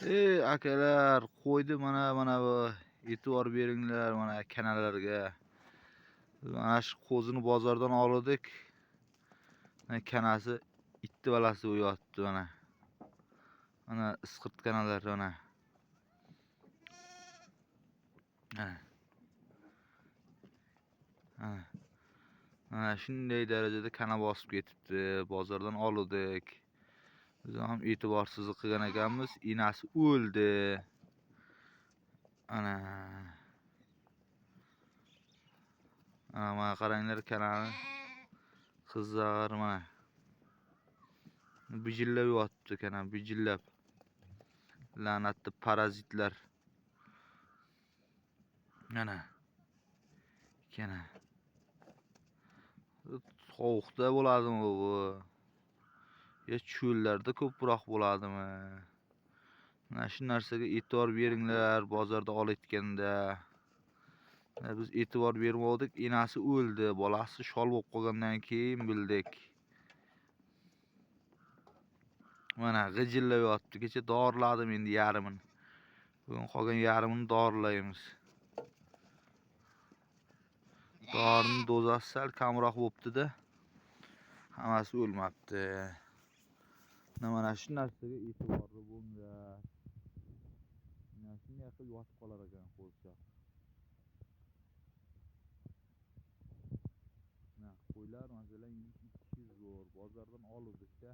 Ey akalar, qo'ydi mana bu e'tibor beringlar mana kanallarga. Mana shu qo'zini bozordan oldik. Kanasi itti balasi uyotdi mana. Mana isqirt kanallar mana. Ha. Mana shunday darajada kana bosib ketibdi. Bozordan oldik. Biz ham e'tiborsizlik qilgan ekanmiz. Inasi o'ldi. Ana. Mana qaranglar kanalni. Qizlar mana. Bijillab yotibdi kana, bijillab. La'natli parazitlar. Mana. Kana. Sovuqda bo'ladimi bu? Ya cho'llarda ko'proq bo'ladimi? Mana shu narsaga e'tibor beringlar, bozorda olayotganda. Biz e'tibor bermadik, enasi o'ldi, bolasi shol bo'lib qolgandan keyin bildik. Mana g'ijillab yotibdi. Kecha doriladim endi yarmini. Bugun qolgan yarmini dorilaymiz. Dorining dozasi sal kamroq bo'libdi-da. Hammasi o'lmabdi. Mana shu narsaga e'tiborli bo'linglar. Mana shunday qilib yotib qolar ekan qo'zichoq. Qo'ylar masalan 200 zo'r, bozordan oldik-da.